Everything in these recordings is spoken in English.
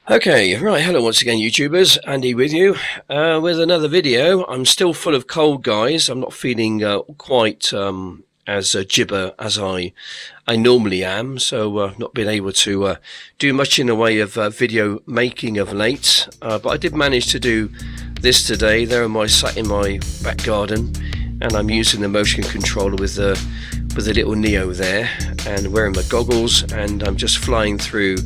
Okay, right, hello once again YouTubers, Andy with you, with another video. I'm still full of cold, guys. I'm not feeling quite as gibber as I normally am, so not been able to do much in the way of video making of late, but I did manage to do this today. There am I sat in my back garden, and I'm using the motion controller with the little Neo there, and wearing my goggles, and I'm just flying through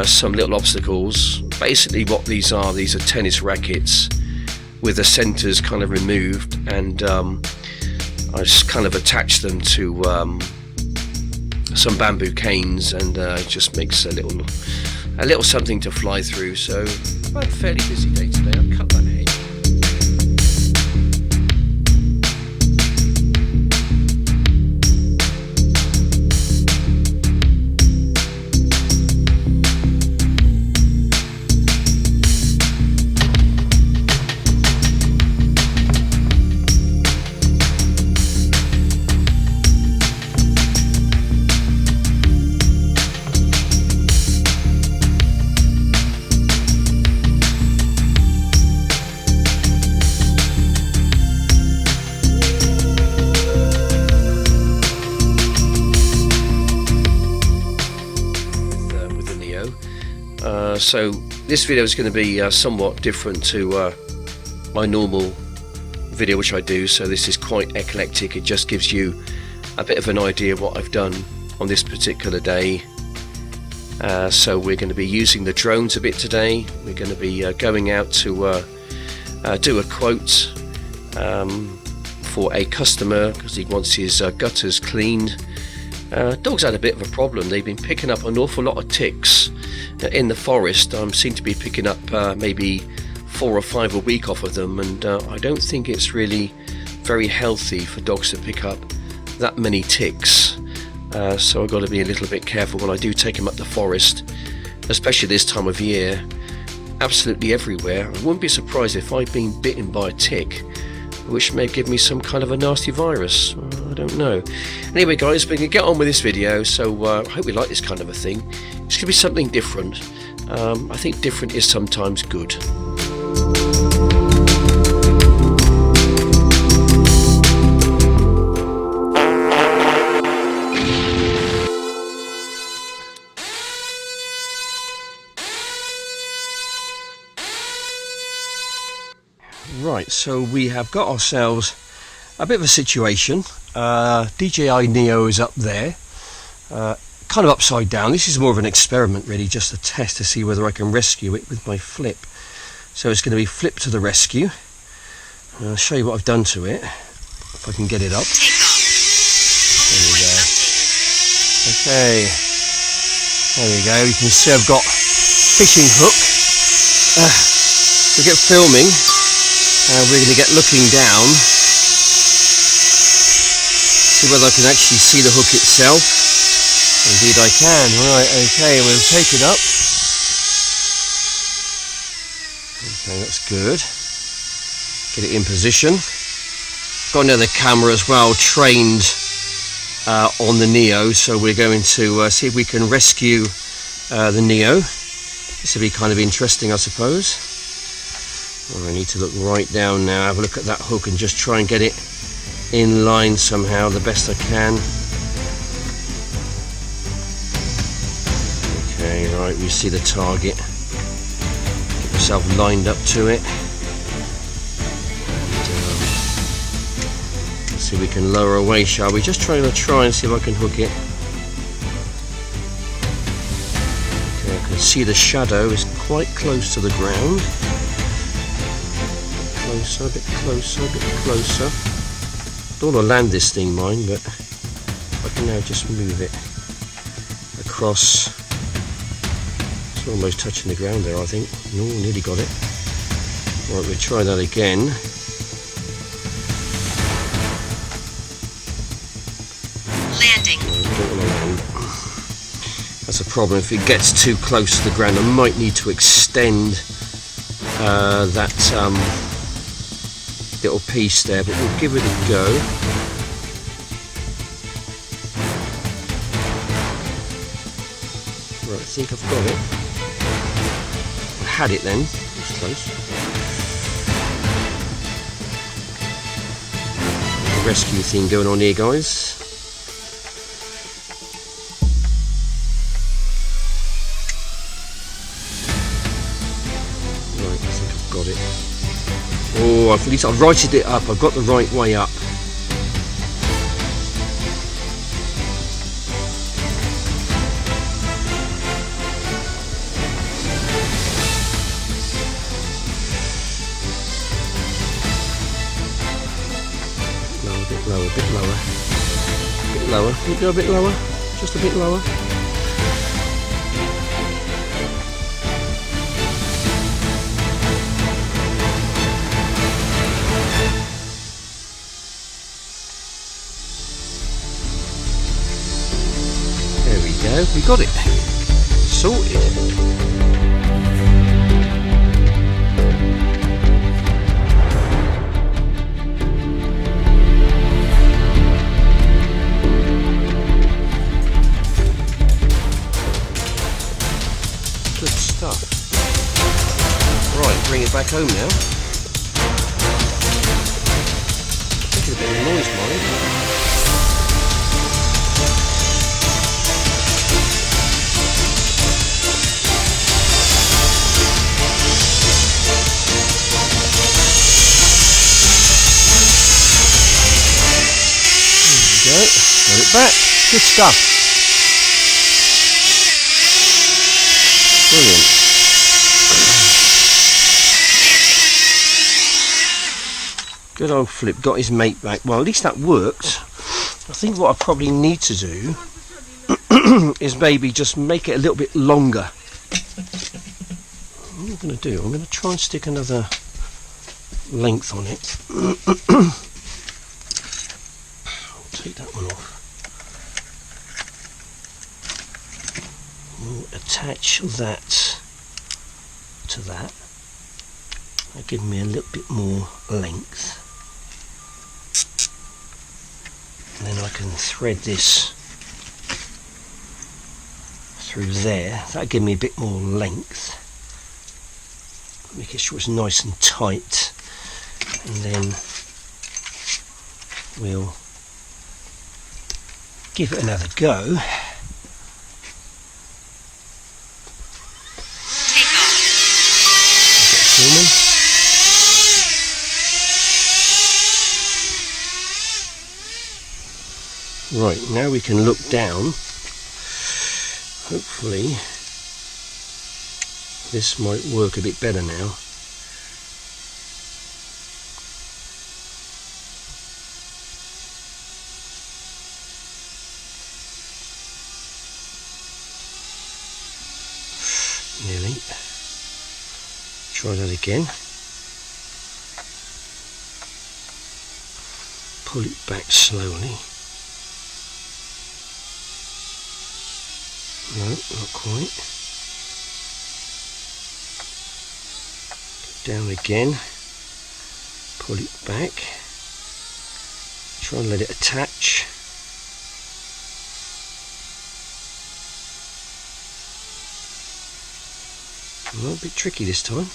some little obstacles. Basically what these are tennis rackets with the centers kind of removed, and I just kind of attach them to some bamboo canes, and it just makes a little something to fly through. So I've had a fairly busy day today. I'll cut that ahead. So this video is going to be somewhat different to my normal video which I do, so this is quite eclectic. It just gives you a bit of an idea of what I've done on this particular day. So we're going to be using the drones a bit today. We're going to be going out to do a quote for a customer because he wants his gutters cleaned. Dog's had a bit of a problem. They've been picking up an awful lot of ticks in the forest. I seem to be picking up maybe 4 or 5 a week off of them, and I don't think it's really very healthy for dogs to pick up that many ticks. So I've got to be a little bit careful when I do take them up the forest, especially this time of year. Absolutely everywhere. I wouldn't be surprised if I've been bitten by a tick, which may give me some kind of a nasty virus. I don't know. Anyway guys, we're going to get on with this video, so I hope you like this kind of a thing. It's going to be something different. I think different is sometimes good. Right, so we have got ourselves a bit of a situation. DJI Neo is up there, kind of upside down. This is more of an experiment really, just a test to see whether I can rescue it with my flip. So it's going to be flip to the rescue. I'll show you what I've done to it, if I can get it up. There we go. Okay, there we go. You can see I've got fishing hook. We get filming. We're going to get looking down, see whether I can actually see the hook itself. Indeed I can. Right, okay, we'll take it up. Okay, that's good. Get it in position. Got another camera as well trained on the Neo, so we're going to see if we can rescue the Neo. This will be kind of interesting, I suppose. I need to look right down now, have a look at that hook and just try and get it in line somehow the best I can. Okay, right, we see the target. Get yourself lined up to it. Let's see if we can lower away, shall we? Just try and see if I can hook it. Okay, I can see the shadow is quite close to the ground. Closer, a bit closer, a bit closer. Don't want to land this thing, mind, but I can now just move it across. It's almost touching the ground there, I think. No, nearly got it. Right, we'll try that again. Landing. No, don't want to land. That's a problem. If it gets too close to the ground, I might need to extend that little piece there, but we'll give it a go. Right, I think I've got it. had it then. That's close. The rescue thing going on here, guys. Right, I think I've got it. Oh, at least I've righted it up. I've got the right way up. A bit lower. Can you go a bit lower? Just a bit lower. There we go. We got it. Sorted. Right, bring it back home now. Making a bit of noise, mine. There we go. Got it back. Good stuff. Brilliant. Good old Flip got his mate back. Well, at least that worked. I think what I probably need to do is maybe just make it a little bit longer. What am I going to do? I'm going to try and stick another length on it. I'll take that one off. We'll attach that to that. That'll give me a little bit more length. And then I can thread this through there. That'll give me a bit more length. Make sure it's nice and tight. And then we'll give it another go. Right, now we can look down. Hopefully this might work a bit better now. Nearly. Try that again. Pull it back slowly. No, not quite. Down again. Pull it back. Try and let it attach. Well, a bit tricky this time.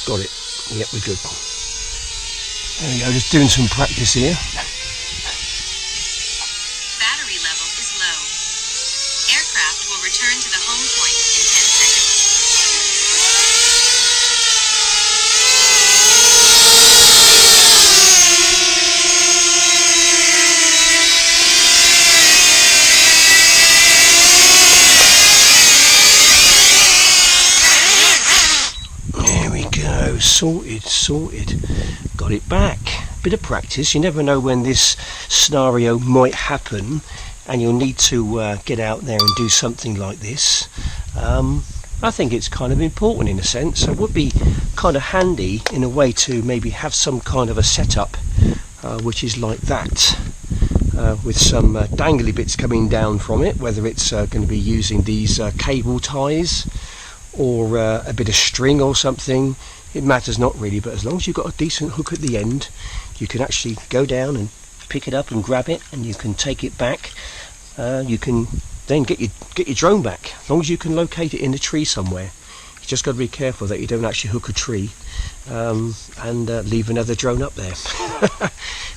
Got it. Yep, we're good. There we go, just doing some practice here. Battery level is low. Aircraft will return to the home point in 10 seconds. There we go, sorted. Got it back. Bit of practice. You never know when this scenario might happen and you'll need to get out there and do something like this. I think it's kind of important in a sense. So it would be kind of handy in a way to maybe have some kind of a setup which is like that, with some dangly bits coming down from it, whether it's going to be using these cable ties or a bit of string or something. It matters not really, but as long as you've got a decent hook at the end, you can actually go down and pick it up and grab it, and you can take it back. you can then get your drone back, as long as you can locate it in a tree somewhere. You just got to be careful that you don't actually hook a tree and leave another drone up there.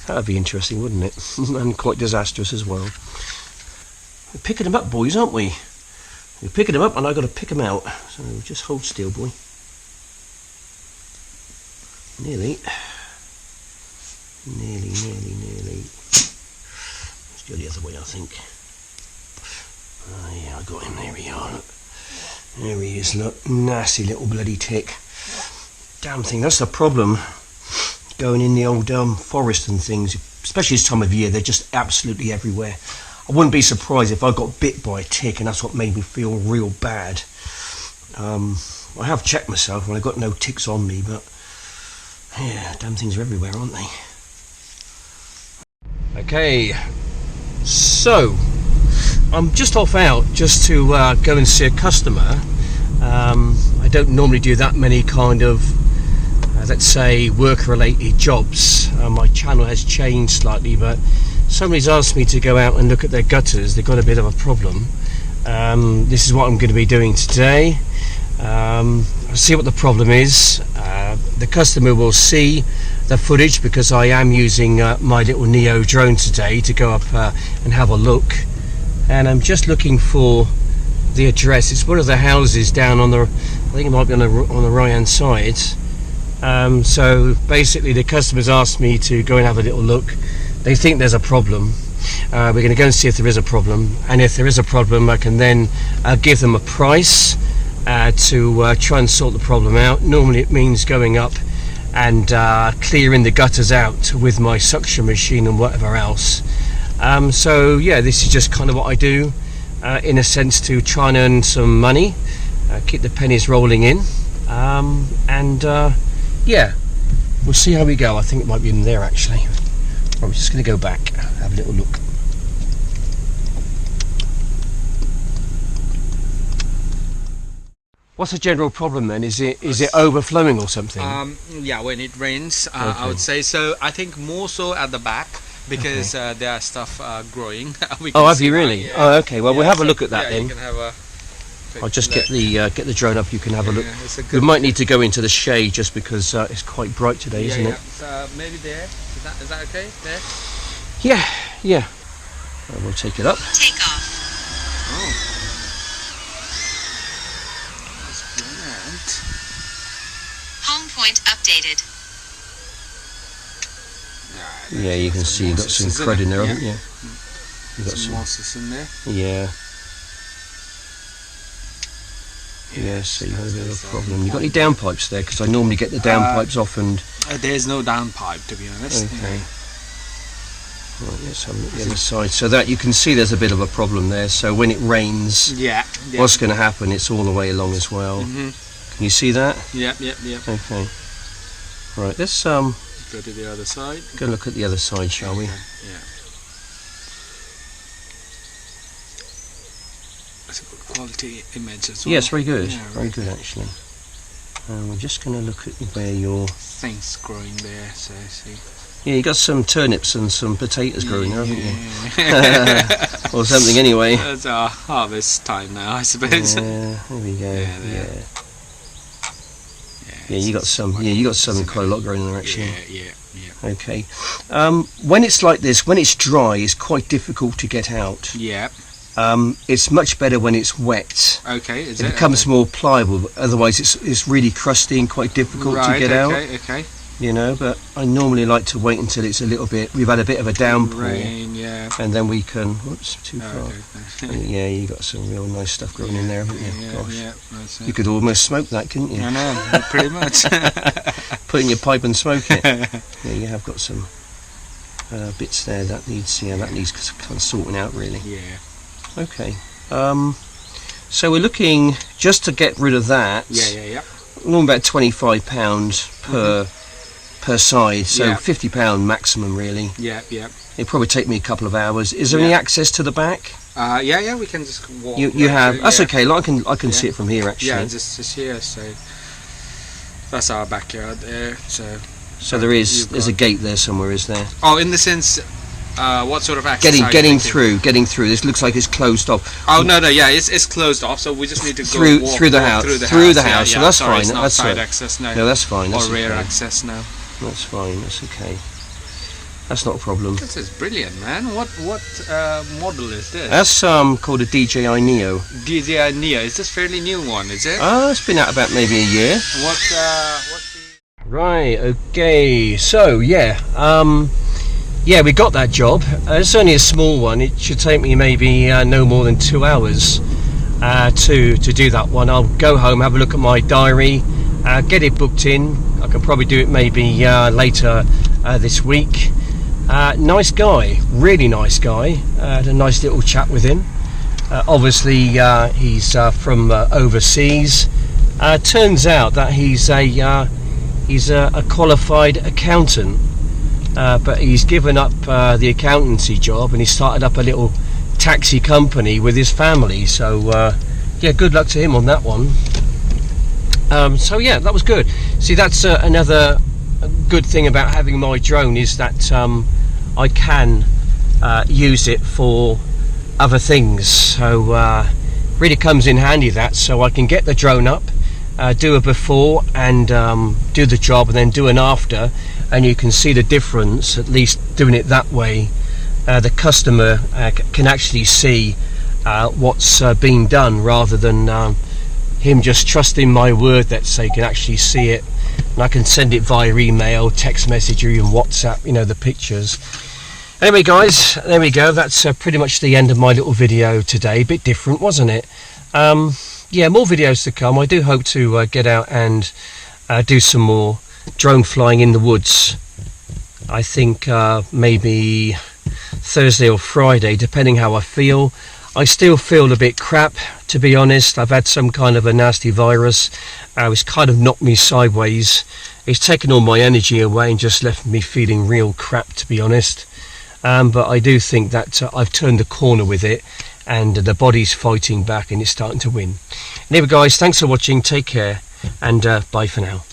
That would be interesting, wouldn't it? And quite disastrous as well. We're picking them up, boys, aren't we? We're picking them up, and I've got to pick them out. So just hold still, boy. Nearly. Let's go the other way, I think. Oh yeah, I got him. There we are. Look. There he is. Look, nasty little bloody tick. Damn thing. That's the problem. Going in the old forest and things, especially this time of year, they're just absolutely everywhere. I wouldn't be surprised if I got bit by a tick, and that's what made me feel real bad. I have checked myself, and I got no ticks on me, but yeah, damn things are everywhere, aren't they? Okay, so I'm just off out just to go and see a customer. I don't normally do that many kind of let's say work-related jobs. My channel has changed slightly, but somebody's asked me to go out and look at their gutters. They've got a bit of a problem. This is what I'm going to be doing today. I'll see what the problem is. The customer will see the footage because I am using my little Neo drone today to go up and have a look. And I'm just looking for the address. It's one of the houses down on the, I think it might be on the right hand side. So basically the customers asked me to go and have a little look. They think there's a problem. We're going to go and see if there is a problem, and if there is a problem I can then give them a price to try and sort the problem out. Normally it means going up and clearing the gutters out with my suction machine and whatever else. So yeah, this is just kind of what I do in a sense to try and earn some money, keep the pennies rolling in, and yeah, we'll see how we go. I think it might be in there actually. I'm just going to go back, have a little look. What's the general problem then? Is it overflowing or something? Yeah, when it rains, I would say so. I think more so at the back because there are stuff growing. Oh, have you really? Yeah. Oh, okay. Well, we'll have a look at that then. You can have a I'll just get the drone up. You can have a look. Yeah, We might need to go into the shade just because it's quite bright today, isn't it? So maybe there. Is that okay? There. Yeah. We'll take it up. Take off. Oh. That's brilliant. Home point updated. Yeah, you can see you've got some crud in there, haven't you? You've got some mosses in there. Yeah, so you have a bit of a problem. You got any downpipes there? Because I normally get the downpipes off and... There's no downpipe, to be honest. Okay. Right, let's have a look at the other side. So that you can see there's a bit of a problem there. So when it rains, what's going to happen? It's all the way along as well. Can you see that? Yeah. Okay. Right, let's go to the other side. Go look at the other side, shall we? Yeah. That's a good quality image as well. Yes, very good. Yeah, very good actually. We're just going to look at where your things growing there. So see. Yeah, you got some turnips and some potatoes growing, haven't you? Or something anyway. It's our harvest time now, I suppose. Yeah, there we go. Yeah, you got some. Yeah, you got some quite a lot growing there actually. Yeah. Okay. When it's like this, when it's dry, it's quite difficult to get out. Yeah. It's much better when it's wet. Okay. It becomes more pliable. Otherwise, it's really crusty and quite difficult to get out. Okay. You know, but I normally like to wait until it's a little bit. We've had a bit of a downpour, rain, and then we can. Whoops, too far. Okay. Yeah, you got some real nice stuff growing in there, haven't you? Gosh, that's it. You could almost smoke that, couldn't you? I know, pretty much. Put in your pipe and smoke it. Yeah, you have got some bits there that needs kind of sorting out, really. Yeah. Okay. So we're looking just to get rid of that. Yeah. Normally about £25 per side, so £50 maximum, really. Yeah. It'd probably take me a couple of hours. Is there any access to the back? Yeah, we can just walk. You have. That's okay. Like, I can see it from here actually. Yeah, just here. So that's our backyard there. So there's a gate there somewhere, is there? Oh, in the sense, What sort of access? Getting through. This looks like it's closed off. Oh no, yeah, it's closed off. So we just need to go through the house. Yeah, so that's sorry, fine. It's not That's side right. access now. No, that's fine. Or That's rear okay. access now. That's fine. That's okay. That's not a problem. This is brilliant, man. What model is this? That's called a DJI Neo. DJI Neo. Is this fairly new one? Is it? It's been out about maybe a year. What's the? Right. Okay. So yeah. Yeah, we got that job. It's only a small one. It should take me maybe no more than 2 hours to do that one. I'll go home, have a look at my diary, get it booked in. I can probably do it maybe later this week. Nice guy, really nice guy. Had a nice little chat with him. Obviously, he's from overseas. Turns out that he's a qualified accountant. But he's given up the accountancy job and he started up a little taxi company with his family. So yeah, good luck to him on that one. So yeah, that was good. See, that's another good thing about having my drone is that I can use it for other things. So really comes in handy that, so I can get the drone up, do a before and do the job, and then do an after, and you can see the difference. At least doing it that way, the customer can actually see what's being done, rather than him just trusting my word that they can actually see it, and I can send it via email, text message, or even WhatsApp, you know, the pictures. Anyway guys, there we go. That's pretty much the end of my little video today. A bit different, wasn't it? Yeah, more videos to come. I do hope to get out and do some more drone flying in the woods. I think maybe Thursday or Friday, depending how I feel. I still feel a bit crap, to be honest. I've had some kind of a nasty virus. It's kind of knocked me sideways. It's taken all my energy away and just left me feeling real crap, to be honest. But I do think that I've turned the corner with it, and the body's fighting back and it's starting to win. Anyway guys, thanks for watching, take care, and bye for now.